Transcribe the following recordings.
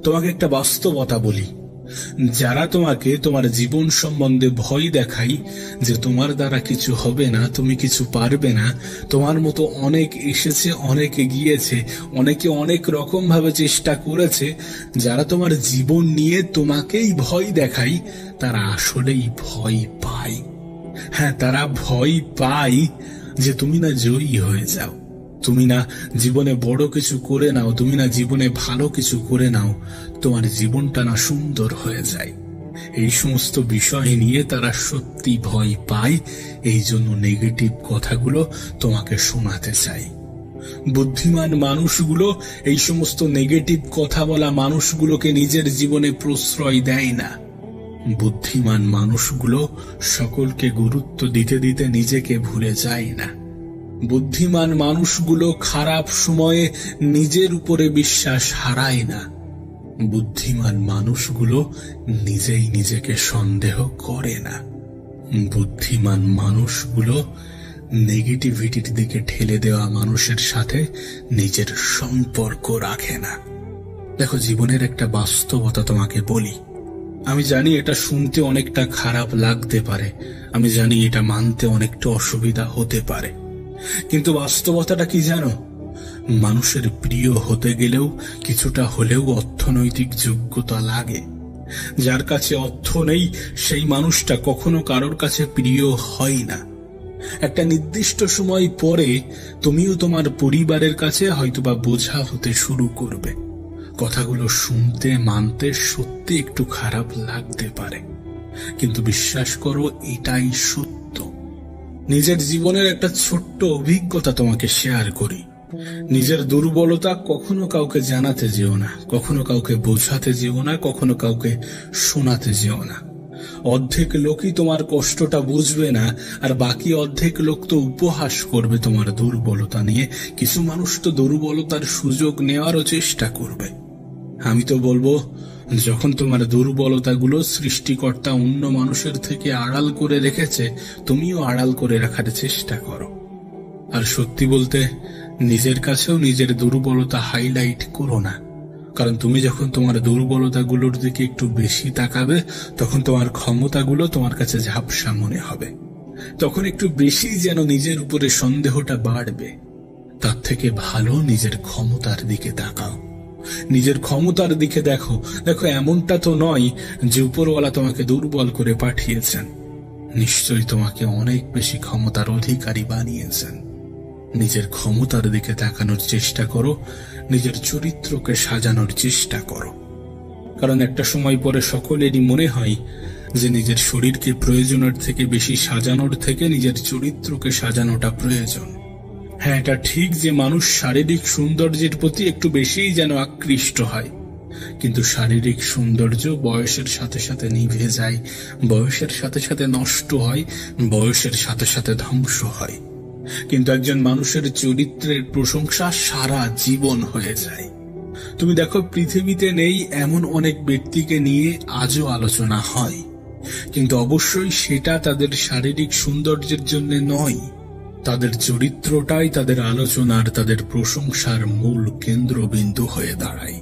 তোমাকে একটা বাস্তবতা বলি, যারা তোমাকে তোমার জীবন সম্বন্ধে ভয় দেখায় যে তোমার দ্বারা কিছু হবে না, তুমি কিছু পারবে না, তোমার মতো অনেক এসেছে, অনেকে গিয়েছে, অনেকে অনেক রকম ভাবে চেষ্টা করেছে, যারা তোমার জীবন নিয়ে তোমাকেই ভয় দেখায়, তারা আসলেই ভয় পায়। হ্যাঁ, তারা ভয় পায় যে তুমি না জয়ী হয়ে যাও, তুমি না জীবনে বড় কিছু করে নাও, তুমি না জীবনে ভালো কিছু করে নাও, তোমার জীবনটা না সুন্দর হয়ে যায়। এই সমস্ত বিষয় নিয়ে তারা সত্যি ভয় পায়, এই জন্য নেগেটিভ কথাগুলো তোমাকে শোনাতে চায়। বুদ্ধিমান মানুষগুলো এই সমস্ত নেগেটিভ কথা বলা মানুষগুলোকে নিজের জীবনে প্রশ্রয় দেয় না। বুদ্ধিমান মানুষগুলো সকলকে গুরুত্ব দিতে দিতে নিজেকে ভুলে যায় না। বুদ্ধিমান মানুষগুলো খারাপ সময়ে নিজের উপরে বিশ্বাস হারায় না। বুদ্ধিমান মানুষগুলো নিজেই নিজেকে সন্দেহ করে না। বুদ্ধিমান মানুষগুলো নেগেটিভিটির দিকে ঠেলে দেওয়া মানুষের সাথে নিজের সম্পর্ক রাখে না। দেখো, জীবনের একটা বাস্তবতা তোমাকে বলি। আমি জানি এটা শুনতে অনেকটা খারাপ লাগতে পারে, আমি জানি এটা মানতে অনেকটা অসুবিধা হতে পারে, কিন্তু বাস্তবতাটা কি জানো? মানুষের প্রিয় হতে গেলেও কিছুটা হলেও অর্থনৈতিক যোগ্যতা লাগে। যার কাছে অর্থ নেই সেই মানুষটা কখনো কারোর কাছে প্রিয় হয় না। একটা নির্দিষ্ট সময় পরে তুমিও তোমার পরিবারের কাছে হয়তোবা বোঝা হতে শুরু করবে। কথাগুলো শুনতে মানতে সত্যি একটু খারাপ লাগতে পারে, কিন্তু বিশ্বাস করো এটাই সত্য। নিজের জীবনের একটা ছোট্ট অভিজ্ঞতা তোমাকে শেয়ার করি। নিজের দুর্বলতা কখনো কাউকে জানাতে যেও না, কখনো কাউকে বোঝাতে যেও না, কখনো কাউকে শোনাতে যেও না। অর্ধেক লোকই তোমার কষ্টটা বুঝবে না, আর বাকি অর্ধেক লোক তো উপহাস করবে তোমার দুর্বলতা নিয়ে। কিছু মানুষ তো দুর্বলতার সুযোগ নেওয়ারও চেষ্টা করবে। আমি তো বলবো, যখন তোমার দুর্বলতাগুলো সৃষ্টিকর্তা অন্য মানুষের থেকে আড়াল করে রেখেছে, তুমিও আড়াল করে রাখার চেষ্টা করো। আর সত্যি বলতে, নিজের কাছেও নিজের দুর্বলতা হাইলাইট করো না, কারণ তুমি যখন তোমার দুর্বলতাগুলোর দিকে একটু বেশি তাকাবে, তখন তোমার ক্ষমতাগুলো তোমার কাছে ঝাপসা মনে হবে, তখন একটু বেশি যেন নিজের উপরে সন্দেহটা বাড়বে। তার থেকে ভালো নিজের ক্ষমতার দিকে তাকাও, নিজের ক্ষমতার দিকে দেখো। দেখো, এমনটা তো নয় যে উপরওয়ালা তোমাকে দুর্বল করে পাঠিয়েছেন, নিশ্চয়ই তোমাকে অনেক বেশি ক্ষমতার অধিকারী বানিয়েছেন। নিজের ক্ষমতার দিকে তাকানোর চেষ্টা করো, নিজের চরিত্রকে সাজানোর চেষ্টা করো। কারণ একটা সময় পরে সকলেরই মনে হয় যে নিজের শরীরকে প্রয়োজনের থেকে বেশি সাজানোর থেকে নিজের চরিত্রকে সাজানোটা প্রয়োজন। হ্যাঁ, এটা ঠিক যে মানুষ শারীরিক সৌন্দর্যের প্রতি একটু বেশিই যেন আকৃষ্ট হয়, কিন্তু শারীরিক সৌন্দর্য বয়সের সাথে সাথে নিভে যায়, বয়সের সাথে সাথে নষ্ট হয়, বয়সের সাথে সাথে ধ্বংস হয়। কিন্তু একজন মানুষের চরিত্রের প্রশংসা সারা জীবন হয়ে যায়। তুমি দেখো, পৃথিবীতে নেই এমন অনেক ব্যক্তিকে নিয়ে আজও আলোচনা হয়, কিন্তু অবশ্যই সেটা তাদের শারীরিক সৌন্দর্যের জন্য নয়। তাদের চরিত্রটাই তাদের আলোচনার, তাদের প্রশংসার মূল কেন্দ্রবিন্দু হয়ে দাঁড়ায়।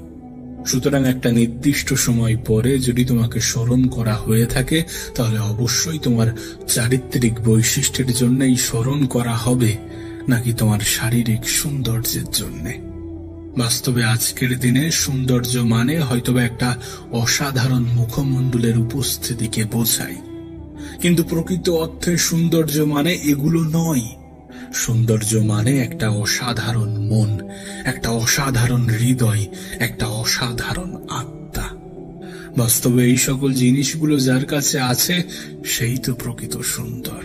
সুতরাং একটা নির্দিষ্ট সময় পরে যদি তোমাকে স্মরণ করা হয়ে থাকে, তাহলে অবশ্যই তোমার চারিত্রিক বৈশিষ্ট্যের জন্যই স্মরণ করা হবে, নাকি তোমার শারীরিক সৌন্দর্যের জন্য। বাস্তবে আজকের দিনে সৌন্দর্য মানে হয়তোবা একটা অসাধারণ মুখমণ্ডলের উপস্থিতিকে বোঝায়, কিন্তু প্রকৃত অর্থে সৌন্দর্য মানে এগুলো নয়। সৌন্দর্য মানে একটা অসাধারণ মন, একটা অসাধারণ হৃদয়, একটা অসাধারণ আত্মা। বাস্তবে এই সকল জিনিসগুলো যার কাছে আছে, সেই তো প্রকৃত সুন্দর।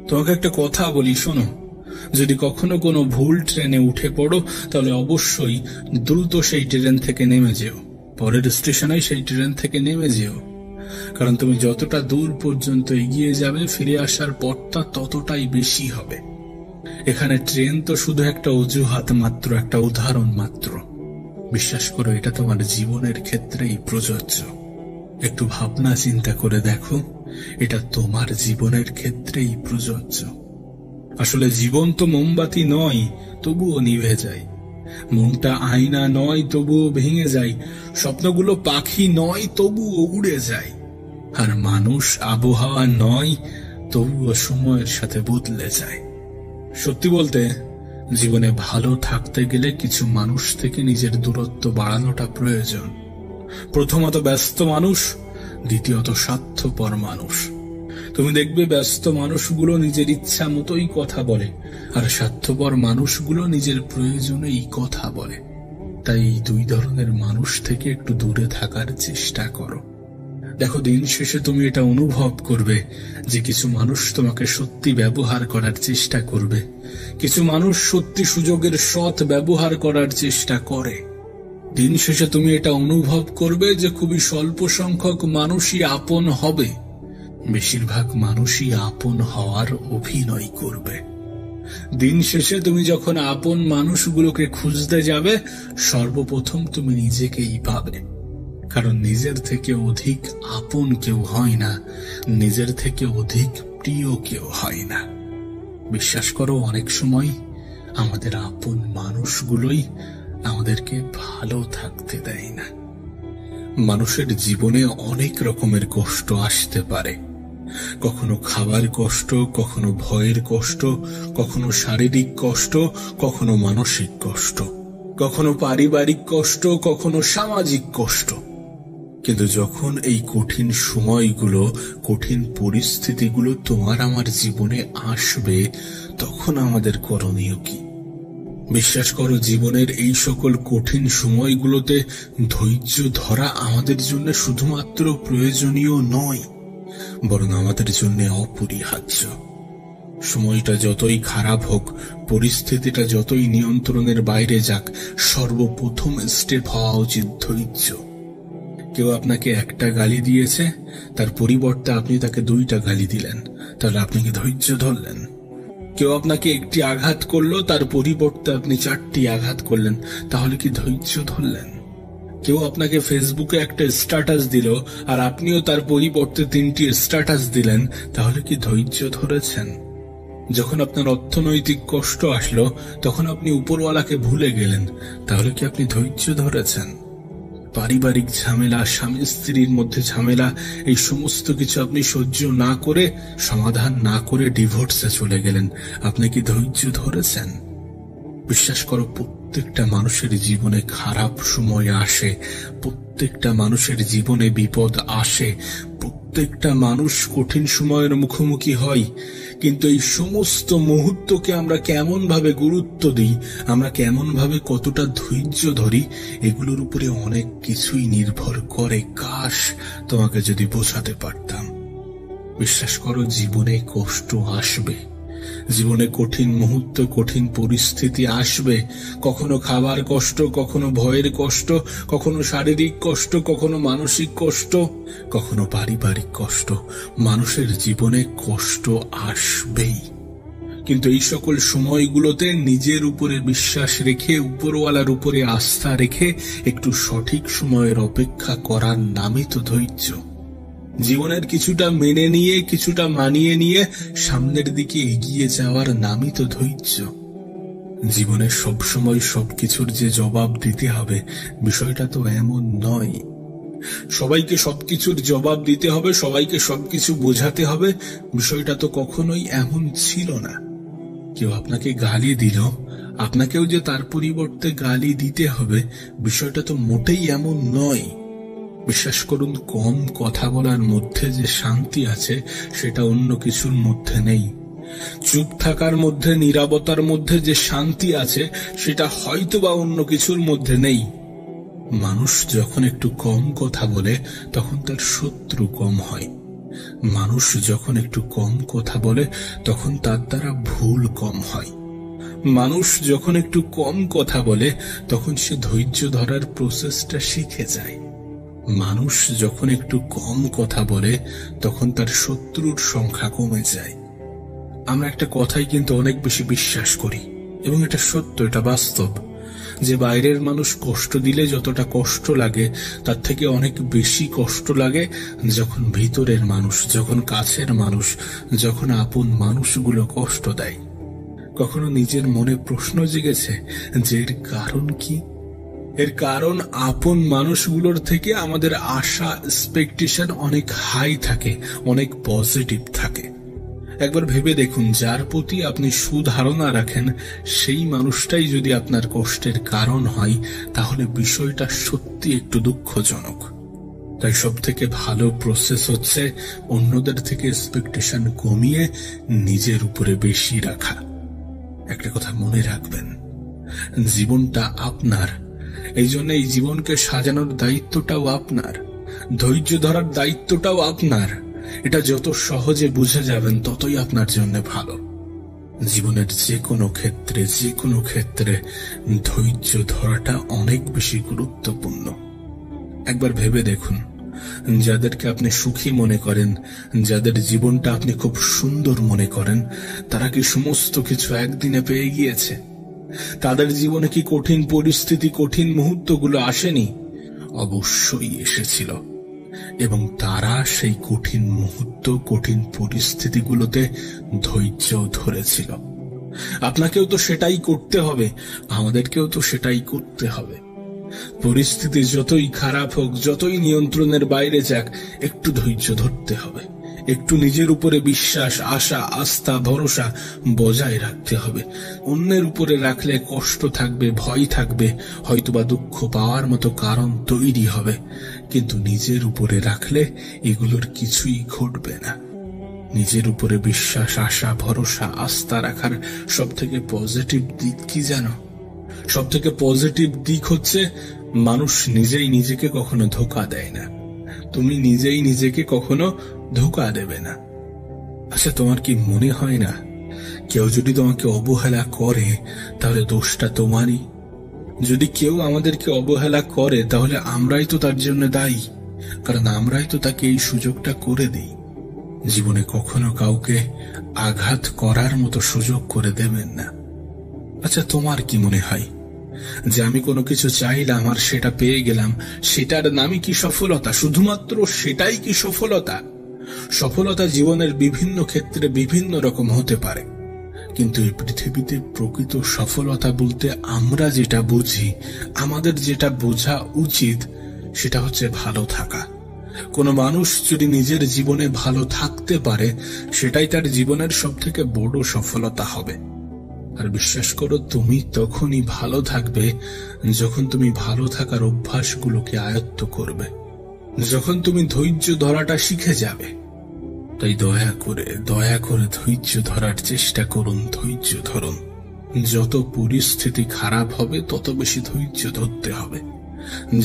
তোমাকে একটা কথা বলি, শোনো। যদি কখনো কোনো ভুল ট্রেনে উঠে পড়ো, তাহলে অবশ্যই দ্রুত সেই ট্রেন থেকে নেমে যেও, পরের স্টেশনে সেই ট্রেন থেকে নেমে যেও। কারণ তুমি যতটা দূর পর্যন্ত এগিয়ে যাবে, ফিরে আসার পথটা ততটাই বেশি হবে। এখানে ট্রেন তো শুধু একটা অজুহাত মাত্র, একটা উদাহরণ মাত্র। বিশ্বাস করো, এটা তোমার জীবনের ক্ষেত্রেই প্রযোজ্য। একটু ভাবনা চিন্তা করে দেখো, এটা তোমার জীবনের ক্ষেত্রেই প্রযোজ্য। আসলে জীবন তো মোমবাতি নয়, তবুও নিভে যায়। মনটা আয়না নয়, তবুও ভেঙে যায়। স্বপ্নগুলো পাখি নয়, তবুও উড়ে যায়। আর মানুষ আবহাওয়া নয়, তবুও সময়ের সাথে বদলে যায়। সত্যি বলতে, জীবনে ভালো থাকতে গেলে কিছু মানুষ থেকে নিজের দূরত্ব বাড়ানোটা প্রয়োজন। প্রথমত ব্যস্ত মানুষ, দ্বিতীয়ত স্বার্থপর মানুষ। তুমি দেখবে ব্যস্ত মানুষগুলো নিজের ইচ্ছা মতোই কথা বলে, আর স্বার্থপর মানুষগুলো নিজের প্রয়োজনেই কথা বলে। তাই এই দুই ধরনের মানুষ থেকে একটু দূরে থাকার চেষ্টা করো। দেখো, দিন শেষে তুমি এটা অনুভব করবে যে কিছু মানুষ তোমাকে সত্যি ব্যবহার করার চেষ্টা করবে, কিছু মানুষ সত্যি সুযোগের সৎ ব্যবহার করার চেষ্টা করে। দিন শেষে তুমি এটা অনুভব করবে যে খুবই স্বল্প সংখ্যক মানুষই আপন হবে, বেশিরভাগ মানুষই আপন হওয়ার অভিনয় করবে। দিন শেষে তুমি যখন আপন মানুষগুলোকে খুঁজতে যাবে, সর্বপ্রথম তুমি নিজেকেই পাবে। কারণ নিজের থেকে অধিক আপন কেউ হয় না, নিজের থেকে অধিক প্রিয় কেউ হয় না। বিশ্বাস করো, অনেক সময় আমাদের আপন মানুষগুলোই আমাদেরকে ভালো থাকতে দেয় না। মানুষের জীবনে অনেক রকমের কষ্ট আসতে পারে। কখনো খাবার কষ্ট, কখনো ভয়ের কষ্ট, কখনো শারীরিক কষ্ট, কখনো মানসিক কষ্ট, কখনো পারিবারিক কষ্ট, কখনো সামাজিক কষ্ট। কিন্তু যখন এই কঠিন সময়গুলো, কঠিন পরিস্থিতিগুলো তোমার আমার জীবনে আসবে, তখন আমাদের করণীয় কি? বিশ্বাস করো, জীবনের এই সকল কঠিন সময়গুলোতে ধৈর্য ধরা আমাদের জন্য শুধুমাত্র প্রয়োজনীয় নয়, বরং আমাদের জন্য অপরিহার্য। সময়টা যতই খারাপ হোক, পরিস্থিতিটা যতই নিয়ন্ত্রণের বাইরে যাক, সর্বপ্রথম স্টেপ হওয়া উচিত ধৈর্য। কেউ আপনাকে একটা গালি দিয়েছে, তার পরিবর্তে আপনি তাকে 2টা গালি দিলেন, তাহলে আপনি কি ধৈর্য ধরলেন? কেউ আপনাকে একটি আঘাত করলো, তার পরিবর্তে আপনি 4টি আঘাত করলেন, তাহলে কি ধৈর্য ধরলেন? কেউ আপনাকে ফেসবুকে একটা স্ট্যাটাস দিল, আর আপনিও তার পরিবর্তে 3টি স্ট্যাটাস দিলেন, তাহলে কি ধৈর্য ধরেছেন? যখন আপনার অর্থনৈতিক কষ্ট আসলো, তখন আপনি উপরওয়ালাকে ভুলে গেলেন, তাহলে কি আপনি ধৈর্য ধরেছেন? পারিবারিক ঝামেলা, স্বামী স্ত্রীর মধ্যে ঝামেলা, এই সমস্ত কিছু আপনি সহ্য না করে, সমাধান না করে ডিভোর্সে চলে গেলেন, আপনি কি ধৈর্য ধরেছেন? বিশ্বাস করো, প্রত্যেকটা মানুষের জীবনে খারাপ সময় আসে, প্রত্যেকটা মানুষের জীবনে বিপদ আসে, প্রত্যেকটা মানুষ কঠিন সময়ের মুখোমুখি হয়। কিন্তু এই সমস্ত মুহূর্তকে আমরা কেমন ভাবে গুরুত্ব দিই, আমরা কেমন ভাবে কতটা ধৈর্য ধরি, এগুলোর উপরে অনেক কিছুই নির্ভর করে। কাশ তোমাকে যদি বোঝাতে পারতাম। বিশ্বাস করো, জীবনে কষ্ট আসবে, জীবনে কঠিন মুহূর্ত, কঠিন পরিস্থিতি আসবে। কখনো খাবার কষ্ট, কখনো ভয়ের কষ্ট, কখনো শারীরিক কষ্ট, কখনো মানসিক কষ্ট, কখনো পারিবারিক কষ্ট। মানুষের জীবনে কষ্ট আসবেই। কিন্তু এই সকল সময়গুলোতে নিজের উপরে বিশ্বাস রেখে, উপরওয়ালার উপরে আস্থা রেখে একটু সঠিক সময়ের অপেক্ষা করার নামই তো ধৈর্য। জীবনের কিছুটা মেনে নিয়ে, কিছুটা মানিয়ে নিয়ে সামনের দিকে এগিয়ে যাওয়ার নামই তো ধৈর্য। জীবনে সবসময় সবকিছুর যে জবাব দিতে হবে, বিষয়টা তো এমন নয়। সবাইকে সবকিছুর জবাব দিতে হবে, সবাইকে সবকিছু বোঝাতে হবে, বিষয়টা তো কখনোই এমন ছিল না। কেউ আপনাকে গালি দিল, আপনাকেও যে তার পরিবর্তে গালি দিতে হবে, বিষয়টা তো মোটেই এমন নয়। বিশ্বাস করুন, কম কথা বলার মধ্যে যে শান্তি আছে, সেটা অন্য কিছুর মধ্যে নেই। চুপ থাকার মধ্যে, নীরবতার মধ্যে যে শান্তি আছে, সেটা হয়তো বা অন্য কিছুর মধ্যে নেই। মানুষ যখন একটু কম কথা বলে, তখন তার শত্রু কম হয়। মানুষ যখন একটু কম কথা বলে, তখন তার দ্বারা ভুল কম হয়। মানুষ যখন একটু কম কথা বলে, তখন সে ধৈর্য ধরার প্রসেসটা শিখে যায়। মানুষ যখন একটু কম কথা বলে, তখন তার শত্রুর সংখ্যা কমে যায়। আমরা একটা কথাই কিন্তু অনেক বেশি বিশ্বাস করি, এবং এটা সত্য, এটা বাস্তব, যে বাইরের মানুষ কষ্ট দিলে যতটা কষ্ট লাগে, তার থেকে অনেক বেশি কষ্ট লাগে যখন ভিতরের মানুষ, যখন কাছের মানুষ, যখন আপন মানুষগুলো কষ্ট দেয়। কখনো নিজের মনে প্রশ্ন জেগেছে যে এর কারণ কি? এর কারণ আপন মানুষগুলোর থেকে আমাদের আশা, এক্সপেকটেশন অনেক হাই থাকে, অনেক পজিটিভ থাকে। একবার ভেবে দেখুন, যার প্রতি আপনি সুধারণা রাখেন সেই মানুষটাই যদি আপনার কষ্টের কারণ হয়, তাহলে বিষয়টা সত্যি একটু দুঃখজনক। তাই সব থেকে ভালো প্রসেস হচ্ছে অন্যদের থেকে এক্সপেকটেশন কমিয়ে নিজের উপরে বেশি রাখা। একটা কথা মনে রাখবেন, জীবনটা আপনার, এই জন্য এই জীবনকে সাজানোর দায়িত্বটাও আপনার, ধৈর্য ধরার দায়িত্বটাও আপনার। এটা যত সহজে বুঝে যাবেন ততই আপনার জন্য ভালো। জীবনের যে কোনো ক্ষেত্রে ধৈর্য ধরাটা অনেক বেশি গুরুত্বপূর্ণ। একবার ভেবে দেখুন, যাদেরকে আপনি সুখী মনে করেন, যাদের জীবনটা আপনি খুব সুন্দর মনে করেন, তারা কি সমস্ত কিছু একদিনে পেয়ে গিয়েছে? তাদের জীবনে কি কঠিন পরিস্থিতি, কঠিন মুহূর্তগুলো আসেনি? অবশ্যই এসেছিল, এবং তারা সেই কঠিন মুহূর্ত, কঠিন পরিস্থিতিগুলোতে ধৈর্য ধরেছিল। আপনাকেও তো সেটাই করতে হবে, আমাদেরকেও তো সেটাই করতে হবে। পরিস্থিতি যতই খারাপ হোক, যতই নিয়ন্ত্রণের বাইরে যাক, একটু ধৈর্য ধরতে হবে, একটু নিজের উপরে বিশ্বাস, আশা, আস্থা, ভরসা বজায় রাখতে হবে। অন্যের উপরে রাখলে কষ্ট থাকবে, ভয় থাকবে, হয়তোবা দুঃখ পাওয়ার মতো কারণ তৈরি হবে, কিন্তু নিজের উপরে রাখলে এগুলোর কিছুই ঘটবে না। নিজের উপরে বিশ্বাস, আশা, ভরসা, আস্থা রাখার সব থেকে পজিটিভ দিক কি জানো? সব থেকে পজিটিভ দিক হচ্ছে মানুষ নিজেই নিজেকে কখনো ধোঁকা দেয় না। তুমি নিজেই নিজেকে কখনো ধোঁকা দেবে না। আচ্ছা, তোমার কি মনে হয় না কেউ যদি তোমাকে অবহেলা করে তাহলে দোষটা তোমারই? যদি কেউ আমাদেরকে অবহেলা করে তাহলে আমরাই তো তার জন্য দায়ী, কারণ আমরাই তো তাকে এই সুযোগটা করে দিই। জীবনে কখনো কাউকে আঘাত করার মতো সুযোগ করে দেবেন না। আচ্ছা, তোমার কি মনে হয় যে আমি কোনো কিছু চাইলাম আর সেটা পেয়ে গেলাম, সেটার নামই কি সফলতা? শুধুমাত্র সেটাই কি সফলতা? সফলতা জীবনের বিভিন্ন ক্ষেত্রে বিভিন্ন রকম হতে পারে, কিন্তু এই পৃথিবীতে প্রকৃত সফলতা বলতে আমরা যেটা বুঝি, আমাদের যেটা বোঝা উচিত, সেটা হচ্ছে ভালো থাকা। কোনো মানুষ যদি নিজের জীবনে ভালো থাকতে পারে, সেটাই তার জীবনের সব থেকে বড় সফলতা হবে। আর বিশ্বাস করো, তুমি তখনই ভালো থাকবে যখন তুমি ভালো থাকার অভ্যাসগুলোকে আয়ত্ত করবে, যখন তুমি ধৈর্য ধরাটা শিখে যাবে। তাই দয়া করে ধৈর্য ধরার চেষ্টা করুন, ধৈর্য ধরুন। যত পরিস্থিতি খারাপ হবে তত বেশি ধৈর্য ধরতে হবে।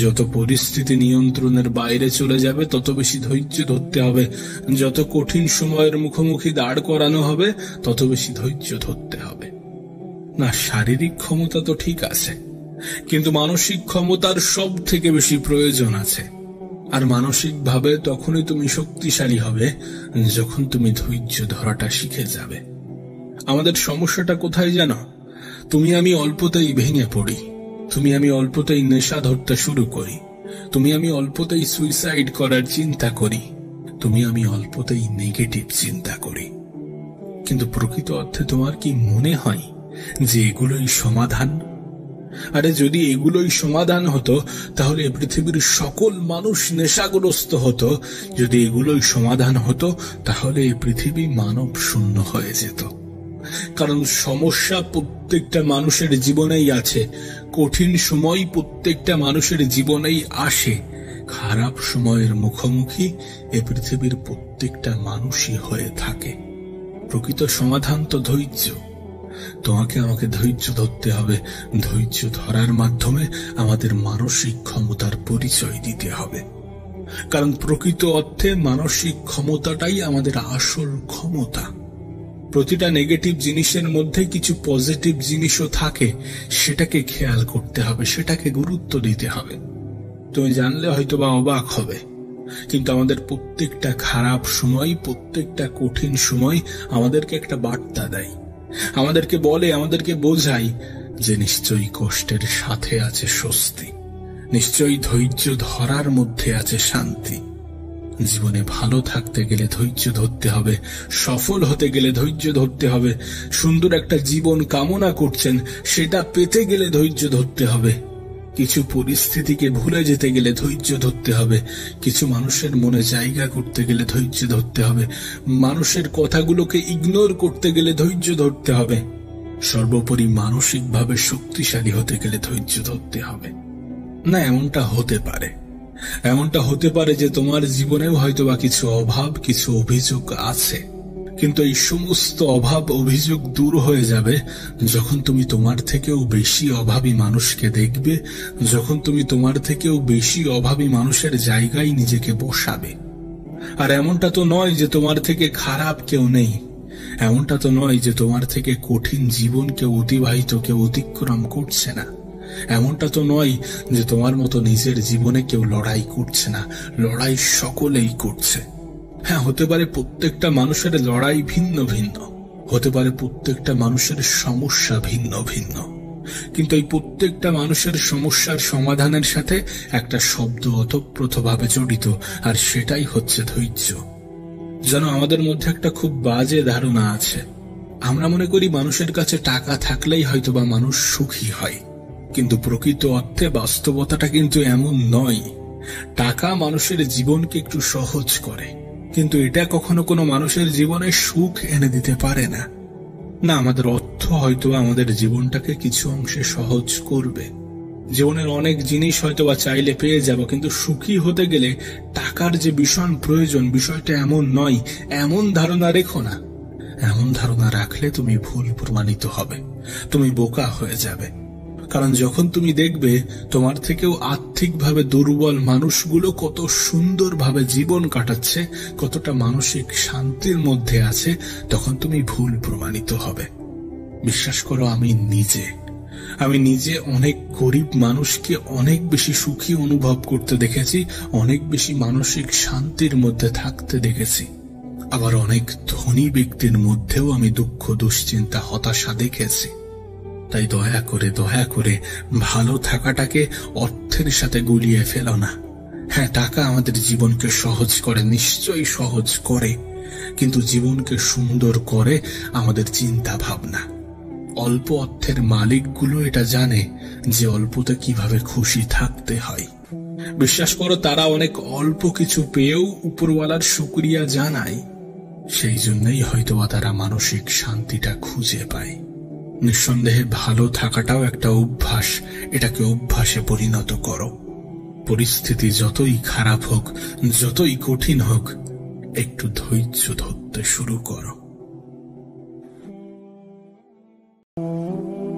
যত পরিস্থিতি নিয়ন্ত্রণের বাইরে চলে যাবে তত বেশি ধৈর্য ধরতে হবে। যত কঠিন সময়ের মুখোমুখি দাঁড় করানো হবে তত বেশি ধৈর্য ধরতে হবে। না, শারীরিক ক্ষমতা তো ঠিক আছে, কিন্তু মানসিক ক্ষমতার সব থেকে বেশি প্রয়োজন আছে। আর মানসিকভাবে তখনই তুমি শক্তিশালী হবে যখন তুমি ধৈর্য ধরাটা শিখে যাবে। আমাদের সমস্যাটা কোথায় জানো? তুমি আমি অল্পতেই ভেঙে পড়ি, তুমি আমি অল্পতেই নেশা ধরতে শুরু করি, তুমি আমি অল্পতেই সুইসাইড করার চিন্তা করি, তুমি আমি অল্পতেই নেগেটিভ চিন্তা করি। কিন্তু প্রকৃত অর্থে তোমার কি মনে হয় যে এগুলোই সমাধান? আরে যদি এগুলোই সমাধান হতো তাহলে পৃথিবীর সকল মানুষ নেশাগ্রস্ত হতো। যদি এগুলোই সমাধান হতো তাহলে এই পৃথিবী মানব শূন্য হয়ে যেত। কারণ সমস্যা প্রত্যেকটা মানুষের জীবনেই আছে, কঠিন সময় প্রত্যেকটা মানুষের জীবনেই আসে, খারাপ সময়ের মুখোমুখি এ পৃথিবীর প্রত্যেকটা মানুষই হয়ে থাকে। প্রকৃত সমাধান তো ধৈর্য। তোমাকে আমাকে ধৈর্য ধরতে হবে, ধৈর্য ধরার মাধ্যমে আমাদের মানসিক ক্ষমতার পরিচয় দিতে হবে। কারণ প্রকৃত অর্থে মানসিক ক্ষমতাটাই আমাদের আসল ক্ষমতা। প্রতিটা নেগেটিভ জিনিসের মধ্যে কিছু পজিটিভ জিনিসও থাকে, সেটাকে খেয়াল করতে হবে, সেটাকে গুরুত্ব দিতে হবে। তুমি জানলে হয়তোবা অবাক হবে, কিন্তু আমাদের প্রত্যেকটা খারাপ সময়, প্রত্যেকটা কঠিন সময় আমাদেরকে একটা বার্তা দেয়, আমাদেরকে বলে, আমাদেরকে বোঝায় যে নিশ্চয়ই কষ্টের সাথে আছে স্বস্তি, নিশ্চয়ই ধৈর্য ধরার মধ্যে আছে শান্তি। জীবনে ভালো থাকতে গেলে ধৈর্য ধরতে হবে, সফল হতে গেলে ধৈর্য ধরতে হবে, সুন্দর একটা জীবন কামনা করছেন সেটা পেতে গেলে ধৈর্য ধরতে হবে, কিছু পরিস্থিতিকে ভুলে যেতে গেলে ধৈর্য ধরতে হবে, কিছু মানুষের মনে জায়গা করতে গেলে ধৈর্য ধরতে হবে, মানুষের কথাগুলোকে ইগনোর করতে গেলে ধৈর্য ধরতে হবে, সর্বোপরি মানসিকভাবে শক্তিশালী হতে গেলে ধৈর্য ধরতে হবে। না, এমনটা হতে পারে যে তোমার জীবনেও হয়তোবা কিছু অভাব, কিছু অভিযোগ আছে, কিন্তু এই সমস্ত অভাব অভিযোগ দূর হয়ে যাবে যখন তুমি তোমার থেকেও বেশি অভাবী মানুষকে দেখবে, যখন তুমি তোমার থেকেও বেশি অভাবী মানুষের জায়গায় নিজেকে বসাবে। আর এমনটা তো নয় যে তোমার থেকে খারাপ কেউ নেই, এমনটা তো নয় যে তোমার থেকে কঠিন জীবন কেউ অতিক্রম করছে না, এমনটা তো নয় যে তোমার মতো নিজের জীবনে কেউ লড়াই করছে না, লড়াই সকলেই করছে। হ্যাঁ, হতে পারে প্রত্যেকটা মানুষের লড়াই ভিন্ন ভিন্ন, হতে পারে প্রত্যেকটা মানুষের সমস্যা ভিন্ন ভিন্ন, কিন্তু এই প্রত্যেকটা মানুষের সমস্যার সমাধানের সাথে একটা শব্দ ওতপ্রোতভাবে জড়িত, আর সেটাই হচ্ছে ধৈর্য। যেন আমাদের মধ্যে একটা খুব বাজে ধারণা আছে, আমরা মনে করি মানুষের কাছে টাকা থাকলেই হয়তোবা মানুষ সুখী হয়, কিন্তু প্রকৃত অর্থে বাস্তবতাটা কিন্তু এমন নয়। টাকা মানুষের জীবনকে একটু সহজ করে, কিন্তু এটা কখনো কোনো মানুষের জীবনে সুখ এনে দিতে পারে না। না, আমাদের অর্থ হয়তো আমাদের জীবনটাকে কিছু অংশে সহজ করবে, জীবনের অনেক জিনিস হয়তোবা চাইলে পেয়ে যাব, কিন্তু সুখী হতে গেলে টাকার যে ভীষণ প্রয়োজন, বিষয়টা এমন নয়। এমন ধারণা রেখো না, এমন ধারণা রাখলে তুমি ভুল প্রমাণিত হবে, তুমি বোকা হয়ে যাবে। কারণ যখন তুমি দেখবে তোমার থেকেও আর্থিকভাবে দুর্বল মানুষগুলো কত সুন্দরভাবে জীবন কাটাচ্ছে, কতটা মানসিক শান্তির মধ্যে আছে, তখন তুমি ভুল প্রমাণিত হবে। বিশ্বাস করো, আমি নিজে অনেক গরিব মানুষকে অনেক বেশি সুখী অনুভব করতে দেখেছি, অনেক বেশি মানসিক শান্তির মধ্যে থাকতে দেখেছি। আবার অনেক ধনী ব্যক্তির মধ্যেও আমি দুঃখ, দুশ্চিন্তা, হতাশা দেখেছি। তাই দয়া করে ভালো থাকাটাকে অর্থের সাথে গুলিয়ে ফেলো না। হ্যাঁ, টাকা আমাদের জীবনকে সহজ করে, নিশ্চয়ই সহজ করে, কিন্তু জীবনকে সুন্দর করে আমাদের চিন্তা ভাবনা। অল্প অর্থের মালিকগুলো এটা জানে যে অল্পতে কিভাবে খুশি থাকতে হয়। বিশ্বাস করো, তারা অনেক অল্প কিছু পেয়েও উপরওয়ালার শুকরিয়া জানায়, সেই জন্যই হয়তোবা তারা মানসিক শান্তিটা খুঁজে পায়। নিঃসন্দেহে ভালো থাকাটাও একটা অভ্যাস, এটাকে অভ্যাসে পরিণত করো। পরিস্থিতি যতই খারাপ হোক, যতই কঠিন হোক, একটু ধৈর্য ধরতে শুরু করো।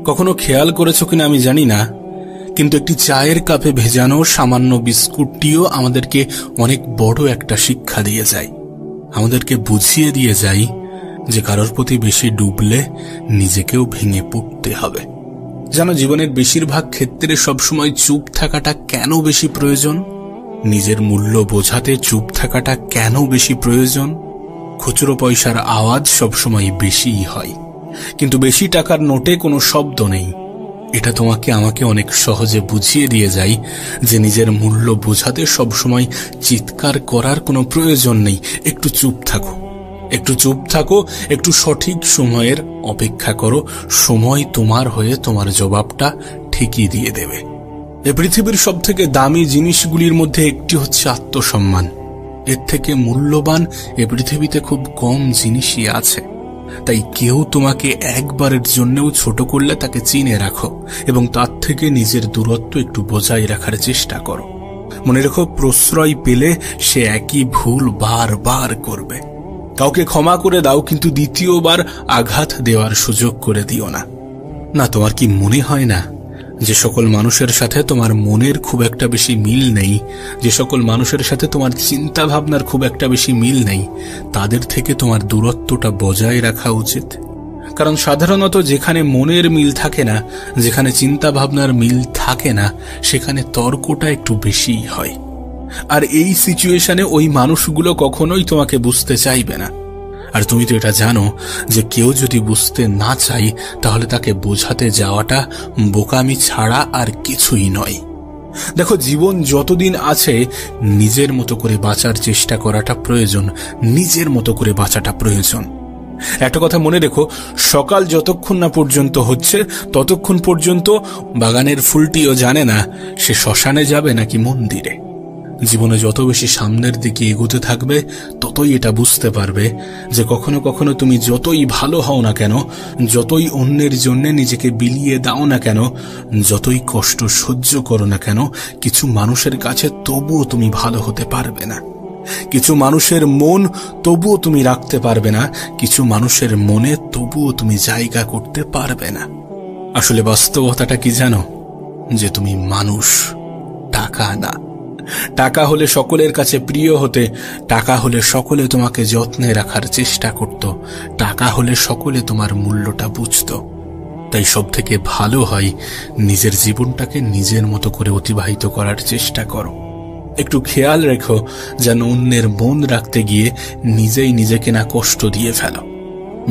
কখনো খেয়াল করেছো কিনা আমি জানি না, কিন্তু একটি চায়ের কাপে ভেজানো সামান্য বিস্কুটটিও আমাদেরকে অনেক বড় একটা শিক্ষা দিয়ে যায়, আমাদেরকে বুঝিয়ে দিয়ে যায় যে কারোর প্রতি বেশি ডুবলে নিজেকেও ভেঙে পড়তে হবে। জানো, জীবনের বেশিরভাগ ক্ষেত্রে সবসময় চুপ থাকাটা কেন বেশি প্রয়োজন? নিজের মূল্য বোঝাতে চুপ থাকাটা কেন বেশি প্রয়োজন? খুচরো পয়সার আওয়াজ সবসময় বেশিই হয়, কিন্তু বেশি টাকার নোটে কোনো শব্দ নেই। এটা তোমাকে আমাকে অনেক সহজে বুঝিয়ে দিয়ে যায় যে নিজের মূল্য বোঝাতে সবসময় চিৎকার করার কোনো প্রয়োজন নেই। একটু চুপ থাকো, একটু সঠিক সময়ের অপেক্ষা করো, সময় তোমার হয়ে তোমার জবাবটা ঠিকই দিয়ে দেবে। এ পৃথিবীর সবথেকে দামি জিনিসগুলির মধ্যে একটি হচ্ছে আত্মসম্মান। এর থেকে মূল্যবান এ পৃথিবীতে খুব কম জিনিসই আছে। তাই কেউ তোমাকে একবারের জন্যও ছোট করলে তাকে চিনে রাখো এবং তার থেকে নিজের দূরত্ব একটু বজায় রাখার চেষ্টা করো। মনে রেখো, প্রশ্রয় পেলে সে একই ভুল বারবার করবে। কাউকে ক্ষমা করে দাও, কিন্তু দ্বিতীয়বার আঘাত দেওয়ার সুযোগ করে দিও না। না, তোমার কি মনে হয় না যে সকল মানুষের সাথে তোমার মনের খুব একটা বেশি মিল নেই, যে সকল মানুষের সাথে তোমার চিন্তা ভাবনার খুব একটা বেশি মিল নেই, তাদের থেকে তোমার দূরত্বটা বজায় রাখা উচিত? কারণ সাধারণত যেখানে মনের মিল থাকে না, যেখানে চিন্তা ভাবনার মিল থাকে না, সেখানে তর্কটা একটু বেশিই হয়। আর এই সিচুয়েশনে ওই মানুষগুলো কখনোই তোমাকে বুঝতে চাইবে না। আর তুমি তো এটা জানো যে কেউ যদি বুঝতে না চায়, তাহলে তাকে বোঝাতে যাওয়াটা বোকামি ছাড়া আর কিছুই নয়। দেখো, জীবন যতদিন আছে নিজের মতো করে বাঁচার চেষ্টা করাটা প্রয়োজন, নিজের মতো করে বাঁচাটা প্রয়োজন। একটা কথা মনে রেখো, সকাল যতক্ষণ না পর্যন্ত হচ্ছে ততক্ষণ পর্যন্ত বাগানের ফুলটিও জানে না সে শ্মশানে যাবে নাকি মন্দিরে। জীবনে যত বেশি সামনের দিকে এগোতে থাকবে ততই এটা বুঝতে পারবে যে কখনো কখনো তুমি যতই ভালো হও না কেন, যতই অন্যের জন্য নিজেকে বিলিয়ে দাও না কেন, যতই কষ্ট সহ্য করো না কেন, কিছু মানুষের কাছে তবুও তুমি ভালো হতে পারবে না। কিছু মানুষের মন তবুও তুমি রাখতে পারবে না, কিছু মানুষের মনে তবুও তুমি জায়গা করতে পারবে না। আসলে বাস্তবতাটা কি জানো? যে তুমি মানুষ, টাকা না। টাকা হলে সকলের কাছে প্রিয় হতে, টাকা হলে সকলে তোমাকে যত্নে রাখার চেষ্টা করত, টাকা হলে সকলে তোমার মূল্যটা বুঝত। তাই সব থেকে ভালো হয় নিজের জীবনটাকে নিজের মতো করে অতিবাহিত করার চেষ্টা করো। একটু খেয়াল রেখো যেন অন্যের মন রাখতে গিয়ে নিজেই নিজেকে না কষ্ট দিয়ে ফেলো।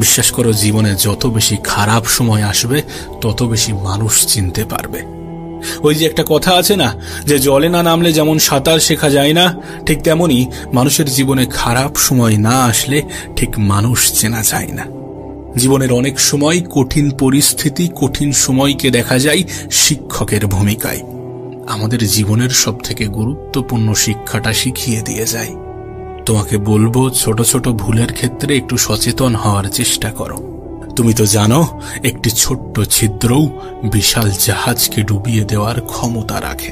বিশ্বাস করো, জীবনে যত বেশি খারাপ সময় আসবে তত বেশি মানুষ চিনতে পারবে। ওই যে একটা কথা আছে না, যে জলে না নামলে যেমন সাঁতার শেখা যায় না, ঠিক তেমনি মানুষের জীবনে খারাপ সময় না আসলে ঠিক মানুষ চেনা যায় না। জীবনের অনেক সময় কঠিন পরিস্থিতি, কঠিন সময়কে দেখা যায় শিক্ষকের ভূমিকায়। আমাদের জীবনের সবথেকে গুরুত্বপূর্ণ শিক্ষাটা শিখিয়ে দিয়ে যায়। তোমাকে বলবো, ছোট ছোট ভুলের ক্ষেত্রে একটু সচেতন হওয়ার চেষ্টা করো। তুমি তো জানো, একটি ছোট্ট ছিদ্রও বিশাল জাহাজকে ডুবিয়ে দেওয়ার ক্ষমতা রাখে।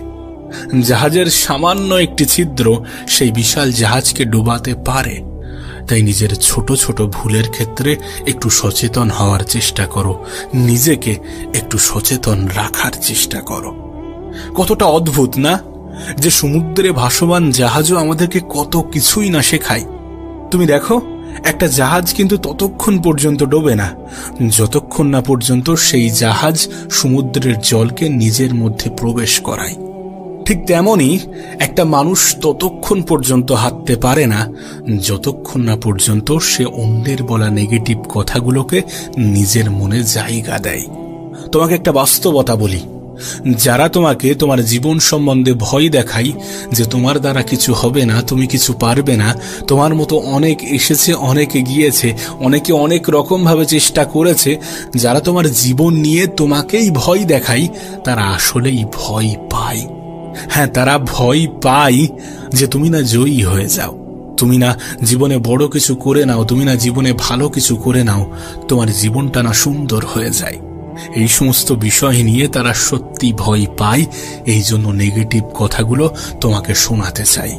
জাহাজের সামান্য একটি ছিদ্র সেই বিশাল জাহাজকে ডুবাতে পারে। তাই নিজের ছোট ছোট ভুলের ক্ষেত্রে একটু সচেতন হওয়ার চেষ্টা করো, নিজেকে একটু সচেতন রাখার চেষ্টা করো। কতটা অদ্ভুত না, যে সমুদ্রে ভাসমান জাহাজও আমাদেরকে কত কিছুই না শেখায়। তুমি দেখো, একটা জাহাজ কিন্তু ততক্ষণ পর্যন্ত ডোবে না যতক্ষণ না পর্যন্ত সেই জাহাজ সমুদ্রের জলকে নিজের মধ্যে প্রবেশ করায়। ঠিক তেমনি একটা মানুষ ততক্ষণ পর্যন্ত হাঁটতে পারে না যতক্ষণ না পর্যন্ত সে অন্যের বলা নেগেটিভ কথাগুলোকে নিজের মনে জায়গা দেয়। তোমাকে একটা বাস্তবতা বলি, যারা তোমাকে তোমার জীবন সম্বন্ধে ভয় দেখায় যে তোমার দ্বারা কিছু হবে না, তুমি কিছু পারবে না, তোমার মতো অনেক এসেছে, অনেকে গিয়েছে, অনেকে অনেক রকম ভাবে চেষ্টা করেছে, যারা তোমার জীবন নিয়ে তোমাকেই ভয় দেখায়, তারা আসলেই ভয় পায়। হ্যাঁ, তারা ভয় পায় যে তুমি না জয়ী হয়ে যাও, তুমি না জীবনে বড় কিছু করে নাও, তুমি না জীবনে ভালো কিছু করে নাও, তোমার জীবনটা না সুন্দর হয়ে যায়। এই সমস্ত বিষয় নিয়ে তারা সত্যি ভয় পায়, এই জন্য নেগেটিভ কথাগুলো তোমাকে শোনাতে চাই।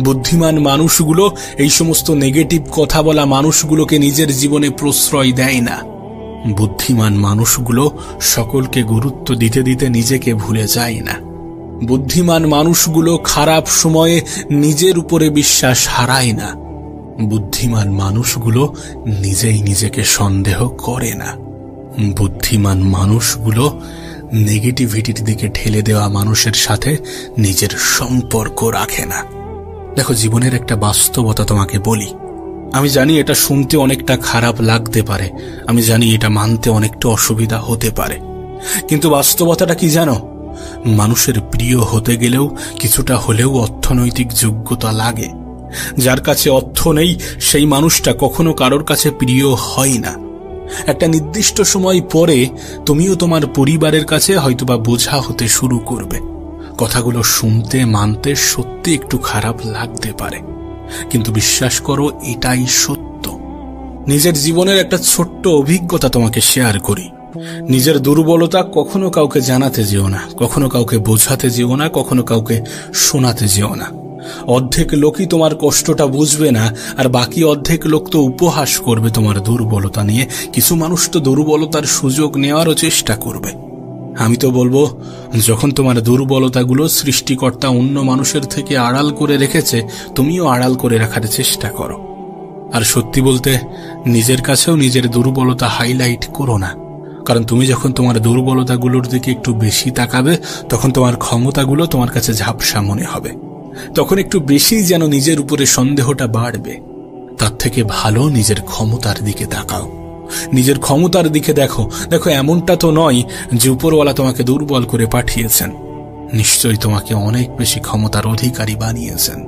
বুদ্ধিমান মানুষগুলো এই সমস্ত নেগেটিভ কথা বলা মানুষগুলোকে নিজের জীবনে প্রশ্রয় দেয় না। বুদ্ধিমান মানুষগুলো সকলকে গুরুত্ব দিতে দিতে নিজেকে ভুলে যায় না। বুদ্ধিমান মানুষগুলো খারাপ সময়ে নিজের উপরে বিশ্বাস হারায় না। বুদ্ধিমান মানুষগুলো নিজেই নিজেকে সন্দেহ করে না। বুদ্ধিমান মানুষগুলো নেগেটিভিটির দিকে ঠেলে দেওয়া মানুষের সাথে নিজের সম্পর্ক রাখে না। দেখো, জীবনের একটা বাস্তবতা তোমাকে বলি। আমি জানি এটা শুনতে অনেকটা খারাপ লাগতে পারে, আমি জানি এটা মানতে অনেকটা অসুবিধা হতে পারে, কিন্তু বাস্তবতাটা কি জানো? মানুষের প্রিয় হতে গেলেও কিছুটা হলেও অর্থনৈতিক যোগ্যতা লাগে। যার কাছে অর্থ নেই সেই মানুষটা কখনো কারোর কাছে প্রিয় হয় না। একটা নির্দিষ্ট সময় পরে তুমিও তোমার পরিবারের কাছে হয়তোবা বোঝা হতে শুরু করবে। কথাগুলো শুনতে মানতে সত্যি একটু খারাপ লাগতে পারে, কিন্তু বিশ্বাস করো, এটাই সত্য। নিজের জীবনের একটা ছোট্ট অভিজ্ঞতা তোমাকে শেয়ার করি। নিজের দুর্বলতা কখনো কাউকে জানাতে যেও না, কখনো কাউকে বোঝাতে যেও না, কখনো কাউকে শোনাতে যেও না। অর্ধেক লোকই তোমার কষ্টটা বুঝবে না, আর বাকি অর্ধেক লোক তো উপহাস করবে তোমার দুর্বলতা নিয়ে। কিছু মানুষ তো দুর্বলতার সুযোগ নেওয়ারও চেষ্টা করবে। আমি তো বলবো, যখন তোমার দুর্বলতাগুলো সৃষ্টিকর্তা অন্য মানুষের থেকে আড়াল করে রেখেছে, তুমিও আড়াল করে রাখার চেষ্টা করো। আর সত্যি বলতে, নিজের কাছেও নিজের দুর্বলতা হাইলাইট করো না, কারণ তুমি যখন তোমার দুর্বলতাগুলোর দিকে একটু বেশি তাকাবে, তখন তোমার ক্ষমতাগুলো তোমার কাছে ঝাপসা মনে হবে, তখন একটু বেশি যেন নিজের উপরে সন্দেহটা বাড়বে। তার থেকে ভালো নিজের ক্ষমতার দিকে তাকাও, নিজের ক্ষমতার দিকে দেখো। দেখো, এমনটা তো নয় যে উপরওয়ালা তোমাকে দুর্বল করে পাঠিয়েছেন। নিশ্চয়ই তোমাকে অনেক বেশি ক্ষমতার অধিকারী বানিয়েছেন।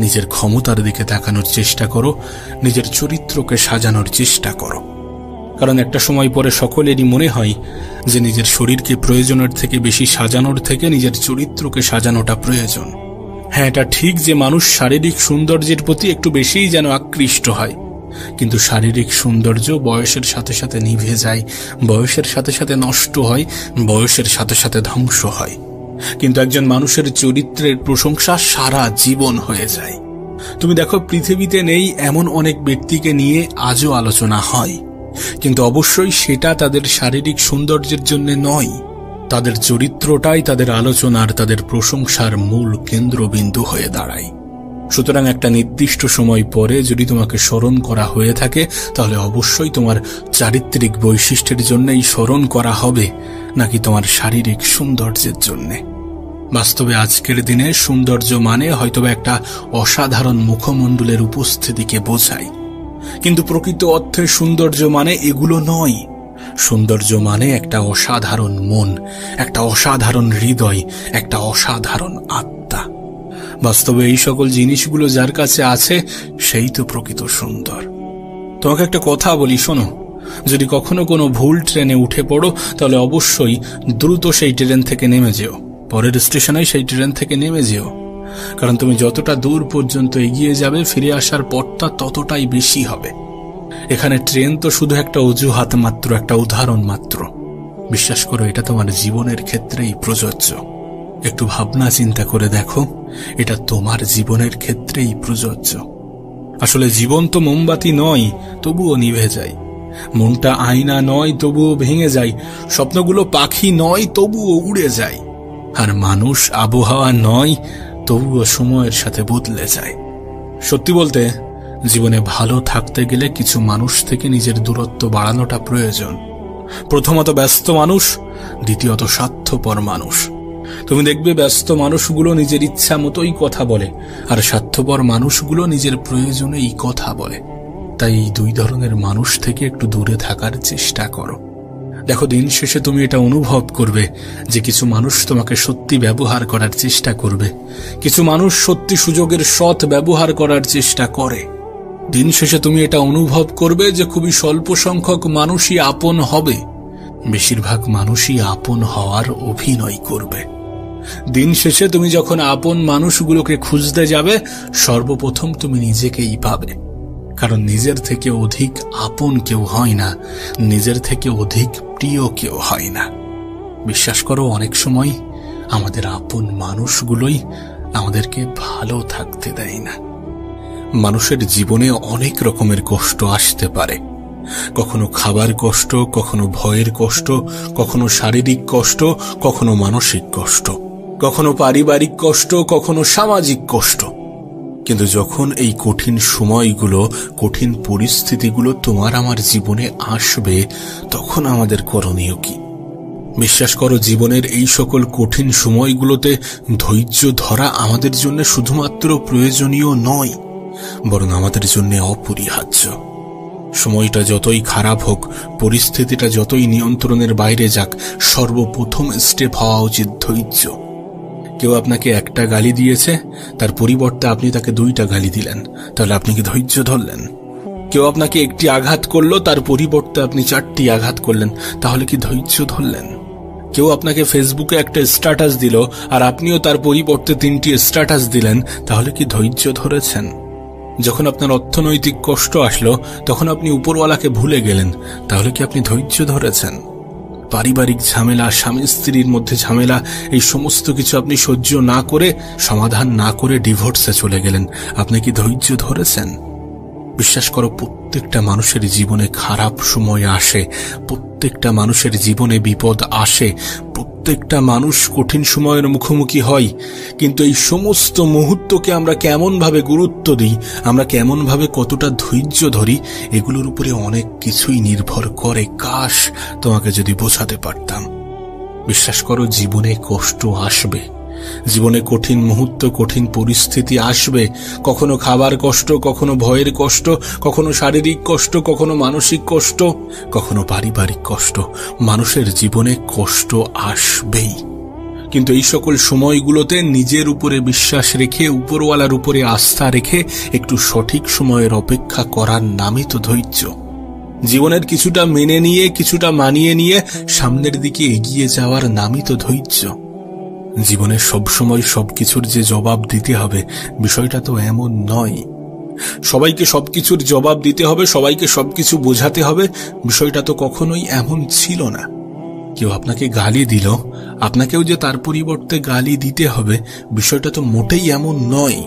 নিজের ক্ষমতার দিকে তাকানোর চেষ্টা করো, নিজের চরিত্রকে সাজানোর চেষ্টা করো। কারণ একটা সময় পরে সকলেরই মনে হয় যে নিজের শরীরকে প্রয়োজনের থেকে বেশি সাজানোর থেকে নিজের চরিত্রকে সাজানোটা প্রয়োজন। হ্যাঁ, এটা ঠিক যে মানুষ শারীরিক সৌন্দর্যের প্রতি একটু বেশিই যেন আকৃষ্ট হয়, কিন্তু শারীরিক সৌন্দর্য বয়সের সাথে সাথে নিভে যায়, বয়সের সাথে সাথে নষ্ট হয়, বয়সের সাথে সাথে ধ্বংস হয়। কিন্তু একজন মানুষের চরিত্রের প্রশংসা সারা জীবন হয়ে যায়। তুমি দেখো, পৃথিবীতে নেই এমন অনেক ব্যক্তিকে নিয়ে আজও আলোচনা হয়, কিন্তু অবশ্যই সেটা তাদের শারীরিক সৌন্দর্যের জন্য নয়। তাদের চরিত্রটাই তাদের আলোচনার, তাদের প্রশংসার মূল কেন্দ্রবিন্দু হয়ে দাঁড়ায়। সুতরাং একটা নির্দিষ্ট সময় পরে যদি তোমাকে স্মরণ করা হয়ে থাকে, তাহলে অবশ্যই তোমার চারিত্রিক বৈশিষ্ট্যের জন্যই স্মরণ করা হবে, নাকি তোমার শারীরিক সৌন্দর্যের জন্যে। বাস্তবে আজকের দিনে সৌন্দর্য মানে হয়তোবা একটা অসাধারণ মুখমণ্ডলের উপস্থিতিকে বোঝায়, কিন্তু প্রকৃত অর্থে সৌন্দর্য মানে এগুলো নয়। সৌন্দর্য মানে একটা অসাধারণ মন, একটা অসাধারণ হৃদয়, একটা অসাধারণ আত্মা। বাস্তবে এই সকল জিনিসগুলো যার কাছে আছে সেই তো প্রকৃত সুন্দর। তোমাকে একটা কথা বলি, শোনো, যদি কখনো কোনো ভুল ট্রেনে উঠে পড়ো, তাহলে অবশ্যই দ্রুত সেই ট্রেন থেকে নেমে যেও, পরের স্টেশনে সেই ট্রেন থেকে নেমে যেও। কারণ তুমি যতটা দূর পর্যন্ত এগিয়ে যাবে, ফিরে আসার পথটা ততটাই বেশি হবে। এখানে ট্রেন তো শুধু একটা অজুহাত মাত্র, একটা উদাহরণ মাত্র। বিশ্বাস করো, এটা তোমার জীবনের ক্ষেত্রেই প্রযোজ্য। একটু ভাবনা চিন্তা করে দেখো, এটা তোমার জীবনের ক্ষেত্রেই প্রযোজ্য। আসলে জীবন তো মোমবাতি নয়, তবুও নিভে যায়। মনটা আয়না নয়, তবুও ভেঙে যায়। স্বপ্নগুলো পাখি নয়, তবুও উড়ে যায়। আর মানুষ আবহাওয়া নয়, তবুও সময়ের সাথে বদলে যায়। সত্যি বলতে, জীবনে ভালো থাকতে গেলে কিছু মানুষ থেকে নিজের দূরত্ব বাড়ানোটা প্রয়োজন। প্রথমত ব্যস্ত মানুষ, দ্বিতীয়ত স্বার্থপর মানুষ। তুমি দেখবে ব্যস্ত মানুষগুলো নিজের ইচ্ছা মতোই কথা বলে, আর স্বার্থপর মানুষগুলো নিজের প্রয়োজনেই কথা বলে। তাই এই দুই ধরনের মানুষ থেকে একটু দূরে থাকার চেষ্টা করো। দেখো, দিন শেষে তুমি এটা অনুভব করবে যে কিছু মানুষ তোমাকে সত্যি ব্যবহার করার চেষ্টা করবে, কিছু মানুষ সত্যি সুযোগের সৎ ব্যবহার করার চেষ্টা করে। দিন শেষে তুমি এটা অনুভব করবে যে খুবই স্বল্প সংখ্যক মানুষই আপন হবে, বেশিরভাগ মানুষই আপন হওয়ার অভিনয় করবে। দিন শেষে তুমি যখন আপন মানুষগুলোকে খুঁজতে যাবে, সর্বপ্রথম তুমি নিজেকেই পাবে। কারণ নিজের থেকে অধিক আপন কেউ হয় না, নিজের থেকে অধিক প্রিয় কেউ হয় না। বিশ্বাস করো, অনেক সময় আমাদের আপন মানুষগুলোই আমাদেরকে ভালো থাকতে দেয় না। মানুষের জীবনে অনেক রকমের কষ্ট আসতে পারে, কখনো খাবার কষ্ট, কখনো ভয়ের কষ্ট, কখনো শারীরিক কষ্ট, কখনো মানসিক কষ্ট, কখনো পারিবারিক কষ্ট, কখনো সামাজিক কষ্ট। কিন্তু যখন এই কঠিন সময়গুলো, কঠিন পরিস্থিতিগুলো তোমার আমার জীবনে আসবে, তখন আমাদের করণীয় কি? বিশ্বাস করো, জীবনের এই সকল কঠিন সময়গুলোতে ধৈর্য ধরা আমাদের জন্য শুধুমাত্র প্রয়োজনীয় নয়, বরং আমাদের জন্য অপরিহার্য। সময়টা যতই খারাপ হোক, পরিস্থিতিটা যতই নিয়ন্ত্রণের বাইরে যাক, সর্বপ্রথম স্টেপ হওয়া উচিত ধৈর্য। কেউ আপনাকে একটা গালি দিয়েছে, তার পরিবর্তে আপনি তাকে 2টা গালি দিলেন, তাহলে আপনি কি ধৈর্য ধরলেন? কেউ আপনাকে একটি আঘাত করলো, তার পরিবর্তে আপনি 4টি আঘাত করলেন, তাহলে কি ধৈর্য ধরলেন? কেউ আপনাকে ফেসবুকে একটা স্ট্যাটাস দিল, আর আপনিও তার পরিবর্তে 3টি স্ট্যাটাস দিলেন, তাহলে কি ধৈর্য ধরেছেন? যখন আপনার অর্থনৈতিক কষ্ট আসলো, তখন আপনি উপরওয়ালাকে ভুলে গেলেন, তাহলে কি আপনি ধৈর্য ধরেছেন? পারিবারিক ঝামেলা, স্বামী স্ত্রীর মধ্যে ঝামেলা, এই সমস্ত কিছু আপনি সহ্য না করে, সমাধান না করে ডিভোর্সে চলে গেলেন, আপনি কি ধৈর্য ধরেছেন? বিশ্বাস করো, প্রত্যেকটা মানুষের জীবনে খারাপ সময় আসে, প্রত্যেকটা মানুষের জীবনে বিপদ আসে, প্রত্যেকটা মানুষ কঠিন সময়ের মুখোমুখি হয়। কিন্তু এই সমস্ত মুহূর্তকে আমরা কেমন ভাবে গুরুত্ব দিই, আমরা কেমন ভাবে কতটা ধৈর্য ধরি, এগুলোর উপরে অনেক কিছুই নির্ভর করে। কাশ তোমাকে যদি বোঝাতে পারতাম। বিশ্বাস করো, জীবনে কষ্ট আসবে, জীবনে কঠিন মুহূর্ত, কঠিন পরিস্থিতি আসবে। কখনো খাবার কষ্ট, কখনো ভয়ের কষ্ট, কখনো শারীরিক কষ্ট, কখনো মানসিক কষ্ট, কখনো পারিবারিক কষ্ট। মানুষের জীবনে কষ্ট আসবেই, কিন্তু এই সকল সময়গুলোতে নিজের উপরে বিশ্বাস রেখে, উপরওয়ালার উপরে আস্থা রেখে একটু সঠিক সময়ের অপেক্ষা করার নামই তো ধৈর্য। জীবনের কিছুটা মেনে নিয়ে, কিছুটা মানিয়ে নিয়ে সামনের দিকে এগিয়ে যাওয়ার নামই তো ধৈর্য। জীবনে সবসময় সবকিছুর যে জবাব দিতে হবে, বিষয়টা তো এমন নয়। সবাইকে সবকিছুর জবাব দিতে হবে, সবাইকে সবকিছু বোঝাতে হবে, বিষয়টা তো কখনোই এমন ছিল না। কেউ আপনাকে গালি দিল, আপনাকেও যে তার পরিবর্তে গালি দিতে হবে, বিষয়টা তো মোটেই এমন নয়।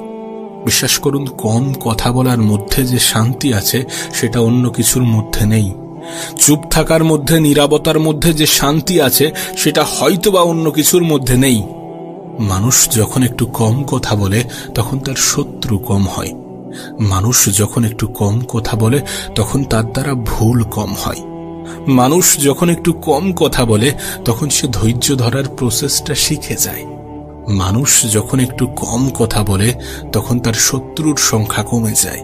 বিশ্বাস করুন, কম কথা বলার মধ্যে যে শান্তি আছে, সেটা অন্য কিছুর মধ্যে নেই। চুপ থাকার মধ্যে, নীরবতার মধ্যে যে শান্তি আছে, সেটা হয়তোবা অন্য কিছুর মধ্যে নেই। মানুষ যখন একটু কম কথা বলে, তখন তার শত্রু কম হয়। মানুষ যখন একটু কম কথা বলে, তখন তার দ্বারা ভুল কম হয়। মানুষ যখন একটু কম কথা বলে, তখন সে ধৈর্য ধরার প্রসেসটা শিখে যায়। মানুষ যখন একটু কম কথা বলে, তখন তার শত্রুর সংখ্যা কমে যায়।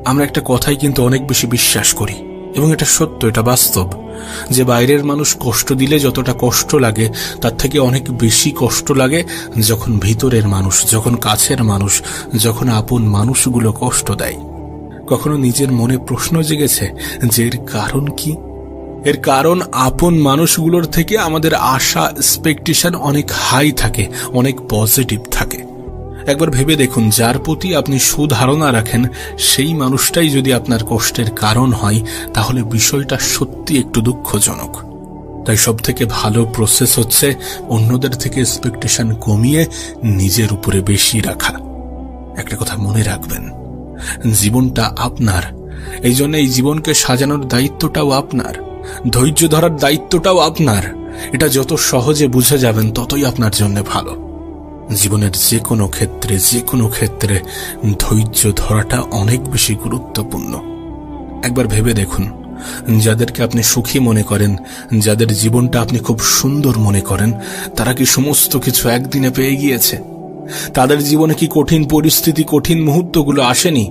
আমরা একটা কথাই কিন্তু অনেক বেশি বিশ্বাস করি, এবং এটা সত্য, এটা বাস্তব, যে বাইরের মানুষ কষ্ট দিলে যতটা কষ্ট লাগে, তার থেকে অনেক বেশি কষ্ট লাগে যখন ভিতরের মানুষ, যখন কাছের মানুষ, যখন আপন মানুষগুলো কষ্ট দেয়। কখনো নিজের মনে প্রশ্ন জেগেছে যে এর কারণ কি? এর কারণ আপন মানুষগুলোর থেকে আমাদের আশা, এক্সপেকটেশন অনেক হাই থাকে, অনেক পজিটিভ থাকে। একবার ভেবে দেখুন, যার প্রতি আপনি সুধারণা রাখেন, সেই মানুষটাই যদি আপনার কষ্টের কারণ হয়, তাহলে বিষয়টা সত্যি একটু দুঃখজনক। তাই সব থেকে ভালো প্রসেস হচ্ছে অন্যদের থেকে এক্সপেকটেশন কমিয়ে নিজের উপরে বেশি রাখা। একটা কথা মনে রাখবেন, জীবনটা আপনার, এই জন্য এই জীবনকে সাজানোর দায়িত্বটাও আপনার, ধৈর্য ধরার দায়িত্বটাও আপনার। এটা যত সহজে বুঝে যাবেন, ততই আপনার জন্য ভালো। জীবনের যে কোনো ক্ষেত্রে ধৈর্য ধরাটা অনেক বেশি গুরুত্বপূর্ণ। একবার ভেবে দেখুন, যাদেরকে আপনি সুখী মনে করেন, যাদের জীবনটা আপনি খুব সুন্দর মনে করেন, তারা কি সমস্ত কিছু একদিনে পেয়ে গিয়েছে? তাদের জীবনে কি কঠিন পরিস্থিতি, কঠিন মুহূর্তগুলো আসেনি?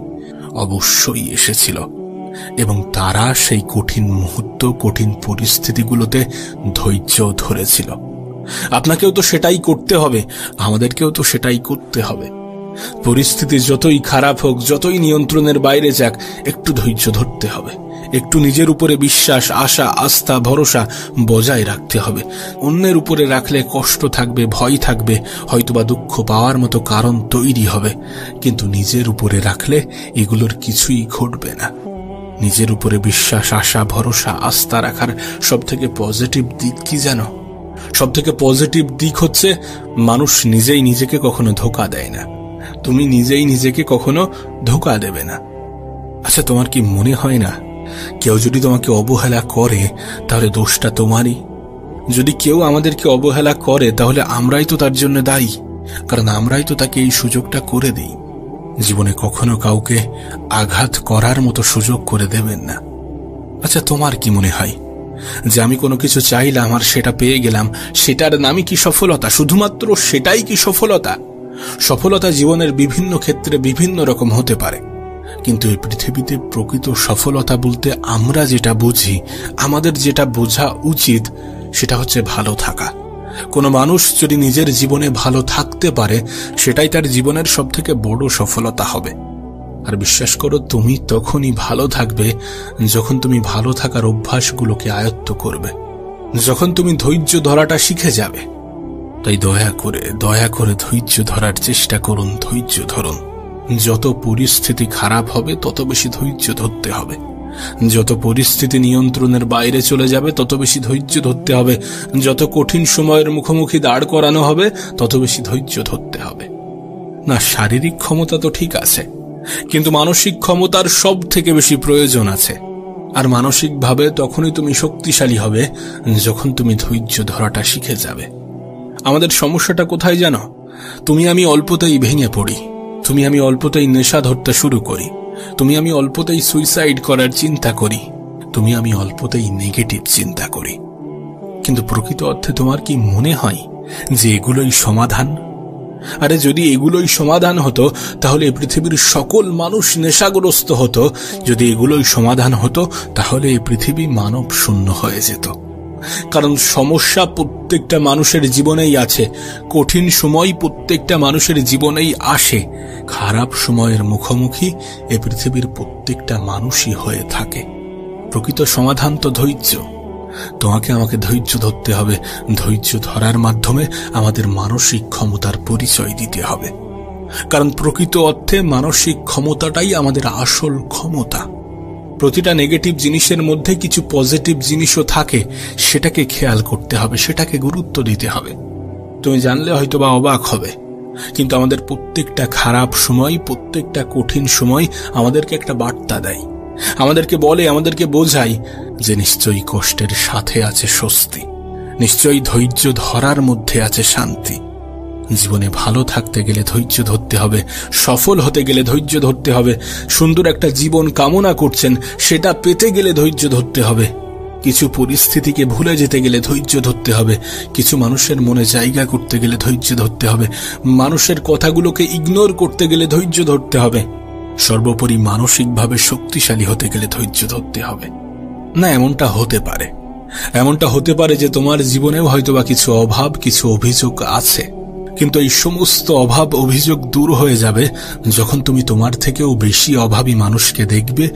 অবশ্যই এসেছিল, এবং তারা সেই কঠিন মুহূর্ত, কঠিন পরিস্থিতিগুলোতে ধৈর্য ধরেছিল। আপনাকেও তো সেটাই করতে হবে, আমাদেরকেও তো সেটাই করতে হবে। পরিস্থিতি যতই খারাপ হোক, যতই নিয়ন্ত্রণের বাইরে যাক, একটু ধৈর্য ধরতে হবে, একটু নিজের উপরে বিশ্বাস, আশা, আস্থা, ভরসা বজায় রাখতে হবে। অন্যের উপরে রাখলে কষ্ট থাকবে, ভয় থাকবে, হয়তোবা দুঃখ পাওয়ার মতো কারণ তৈরি হবে, কিন্তু নিজের উপরে রাখলে এগুলোর কিছুই ঘটবে না। নিজের উপরে বিশ্বাস, আশা, ভরসা, আস্থা রাখার সবথেকে পজিটিভ দিক কি জানো? সবথেকে পজিটিভ দিক হচ্ছে মানুষ নিজেই নিজেকে কখনো ধোঁকা দেয় না। তুমি নিজেই নিজেকে কখনো ধোঁকা দেবে না। আচ্ছা, তোমার কি মনে হয় না, কেউ যদি তোমাকে অবহেলা করে, তাহলে দোষটা তোমারই? যদি কেউ আমাদেরকে অবহেলা করে, তাহলে আমরাই তো তার জন্য দায়ী, কারণ আমরাই তো তাকে এই সুযোগটা করে দিই। জীবনে কখনো কাউকে আঘাত করার মতো সুযোগ করে দেবেন না। আচ্ছা, তোমার কি মনে হয় যে আমি কোনো কিছু চাইলাম আর সেটা পেয়ে গেলাম, সেটার নামই কি সফলতা? শুধুমাত্র সেটাই কি সফলতা? সফলতা জীবনের বিভিন্ন ক্ষেত্রে বিভিন্ন রকম হতে পারে, কিন্তু এই পৃথিবীতে প্রকৃত সফলতা বলতে আমরা যেটা বুঝি, আমাদের যেটা বোঝা উচিত, সেটা হচ্ছে ভালো থাকা। কোনো মানুষ যদি নিজের জীবনে ভালো থাকতে পারে, সেটাই তার জীবনের সবথেকে বড় সফলতা হবে। আর বিশ্বাস করো, তুমি তখনই ভালো থাকবে যখন তুমি ভালো থাকার অভ্যাসগুলোকে আয়ত্ত করবে, যখন তুমি ধৈর্য ধরাটা শিখে যাবে। তাই দয়া করে ধৈর্য ধরার চেষ্টা করুন, ধৈর্য ধরুন। যত পরিস্থিতি খারাপ হবে, তত বেশি ধৈর্য ধরতে হবে। যত পরিস্থিতি নিয়ন্ত্রণের বাইরে চলে যাবে, তত বেশি ধৈর্য ধরতে হবে। যত কঠিন সময়ের মুখোমুখি দাঁড় করানো হবে, তত বেশি ধৈর্য ধরতে হবে। না, শারীরিক ক্ষমতা তো ঠিক আছে, কিন্তু মানসিক ক্ষমতার সব থেকে বেশি প্রয়োজন আছে। আর মানসিকভাবে তখনই তুমি শক্তিশালী হবে, যখন তুমি ধৈর্য ধরাটা শিখে যাবে। আমাদের সমস্যাটা কোথায় জানো? তুমি আমি অল্পতেই ভেঙে পড়ি, তুমি আমি অল্পতেই নেশা ধরতে শুরু করি, তুমি আমি অল্পতেই সুইসাইড করার চিন্তা করি, তুমি আমি অল্পতেই নেগেটিভ চিন্তা করি। কিন্তু প্রকৃত অর্থে তোমার কি মনে হয় যে এগুলোই সমাধান? আরে যদি এগুলোই সমাধান হতো, তাহলে পৃথিবীর সকল মানুষ নেশাগ্রস্ত হতো। যদি এগুলোই সমাধান হতো, তাহলে এই পৃথিবী মানব শূন্য হয়ে যেত। কারণ সমস্যা প্রত্যেকটা মানুষের জীবনেই আছে, কঠিন সময় প্রত্যেকটা মানুষের জীবনেই আসে। খারাপ সময়ের মুখোমুখি এ পৃথিবীর প্রত্যেকটা মানুষই হয়ে থাকে। প্রকৃত সমাধান তো ধৈর্য। তোমাকে আমাকে ধৈর্য ধরতে হবে। ধৈর্য ধরার মাধ্যমে আমাদের মানসিক ক্ষমতার পরিচয় দিতে হবে, কারণ প্রকৃত অর্থে মানসিক ক্ষমতাটাই আমাদের আসল ক্ষমতা। প্রতিটা নেগেটিভ জিনিসের মধ্যে কিছু পজিটিভ জিনিসও থাকে, সেটাকে খেয়াল করতে হবে, সেটাকে গুরুত্ব দিতে হবে। তুমি জানলে হয়তো বা অবাক হবে, কিন্তু আমাদের প্রত্যেকটা খারাপ সময়, প্রত্যেকটা কঠিন সময় আমাদেরকে একটা বার্তা দেয়, আমাদেরকে বলে, আমাদেরকে বোঝায় যে নিশ্চয়ই কষ্টের সাথে আছে স্বস্তি, নিশ্চয়ই ধৈর্য ধরার মধ্যে আছে শান্তি। জীবনে ভালো থাকতে গেলে ধৈর্য ধরতে হবে, সফল হতে গেলে ধৈর্য ধরতে হবে, সুন্দর একটা জীবন কামনা করছেন সেটা পেতে গেলে ধৈর্য ধরতে হবে, কিছু পরিস্থিতিকে ভুলে যেতে গেলে ধৈর্য ধরতে হবে, কিছু মানুষের মনে জায়গা করতে গেলে ধৈর্য ধরতে হবে, মানুষের কথাগুলোকে ইগনোর করতে গেলে ধৈর্য ধরতে হবে, সর্বোপরি মানসিকভাবে শক্তিশালী হতে গেলে ধৈর্য ধরতে হবে। না, এমনটা হতে পারে যে তোমার জীবনেও হয়তোবা কিছু অভাব, কিছু অভিযোগ আছে, কিন্তু এই সমস্ত অভাব অভিযোগ দূর হয়ে যাবে যখন তুমি তোমার থেকেও বেশি অভাবী মানুষকে দেখবে,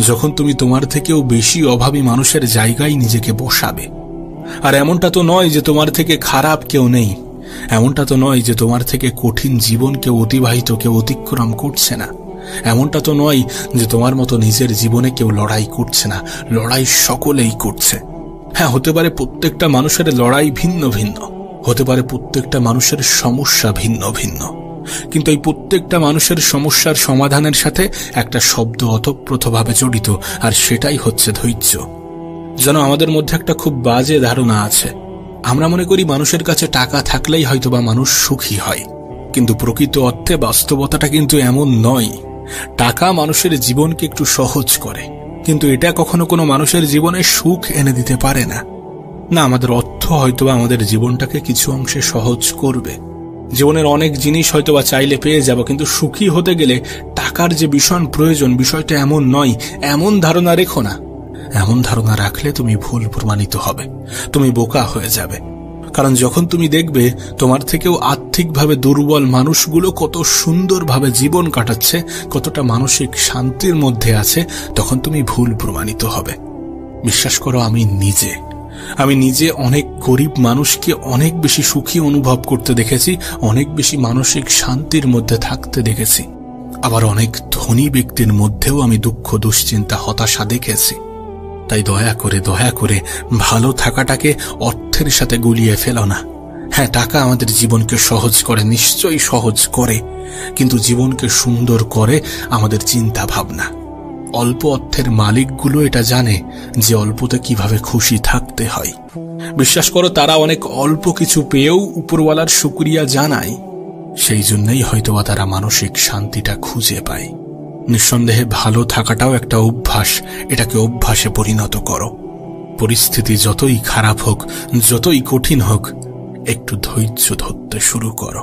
যখন তুমি তোমার থেকেও বেশি অভাবী মানুষের জায়গায় নিজেকে বসাবে। আর এমনটা তো নয় যে তোমার থেকে খারাপ কেউ নেই, এমনটা তো নয় যে তোমার থেকে কঠিন জীবন কেউ অতিক্রম করছে না, এমনটা তো নয় যে তোমার মতো নিজের জীবনে কেউ লড়াই করছে না, লড়াই সকলেই করছে। হ্যাঁ, হতে পারে প্রত্যেকটা মানুষের লড়াই ভিন্ন ভিন্ন, হতে পারে প্রত্যেকটা মানুষের সমস্যা ভিন্ন ভিন্ন, কিন্তু এই প্রত্যেকটা মানুষের সমস্যার সমাধানের সাথে একটা শব্দ ওতপ্রোতভাবে জড়িত, আর সেটাই হচ্ছে ধৈর্য। যেন আমাদের মধ্যে একটা খুব বাজে ধারণা আছে, আমরা মনে করি মানুষের কাছে টাকা থাকলেই হয়তোবা মানুষ সুখী হয়, কিন্তু প্রকৃত অর্থে বাস্তবতাটা কিন্তু এমন নয়। টাকা মানুষের জীবনকে একটু সহজ করে, কিন্তু এটা কখনো কোনো মানুষের জীবনে সুখ এনে দিতে পারে না। না, আমাদের অর্থ হয়তোবা আমাদের জীবনটাকে কিছু অংশে সহজ করবে, জীবনের অনেক জিনিস হয়তোবা চাইলে পেয়ে যাব, কিন্তু সুখী হতে গেলে টাকার যে ভীষণ প্রয়োজন, বিষয়টা এমন নয়। এমন ধারণা রেখো না, এমন ধারণা রাখলে তুমি ভুল প্রমাণিত হবে, তুমি বোকা হয়ে যাবে। কারণ যখন তুমি দেখবে তোমার থেকেও আর্থিকভাবে দুর্বল মানুষগুলো কত সুন্দরভাবে জীবন কাটাচ্ছে, কতটা মানসিক শান্তির মধ্যে আছে, তখন তুমি ভুল প্রমাণিত হবে। বিশ্বাস করো, আমি নিজে অনেক গরিব মানুষকে অনেক বেশি সুখী অনুভব করতে দেখেছি, অনেক বেশি মানসিক শান্তির মধ্যে থাকতে দেখেছি। আবার অনেক ধনী ব্যক্তির মধ্যেও আমি দুঃখ, দুশ্চিন্তা, হতাশা দেখেছি। তাই দয়া করে ভালো থাকাটাকে অর্থের সাথে গুলিয়ে ফেলো না। হ্যাঁ, টাকা আমাদের জীবনকে সহজ করে, নিশ্চয়ই সহজ করে, কিন্তু জীবনকে সুন্দর করে আমাদের চিন্তা ভাবনা। অল্প অর্থের মালিকগুলো এটা জানে যে অল্পতে কিভাবে খুশি থাকতে হয়। বিশ্বাস করো, তারা অনেক অল্প কিছু পেয়েও উপরওয়ালার শুকরিয়া জানায়, সেই জন্যই হয়তোবা তারা মানসিক শান্তিটা খুঁজে পায়। নিঃসন্দেহে ভালো থাকাটাও একটা অভ্যাস, এটাকে অভ্যাসে পরিণত করো। পরিস্থিতি যতই খারাপ হোক, যতই কঠিন হোক, একটু ধৈর্য ধরতে শুরু করো।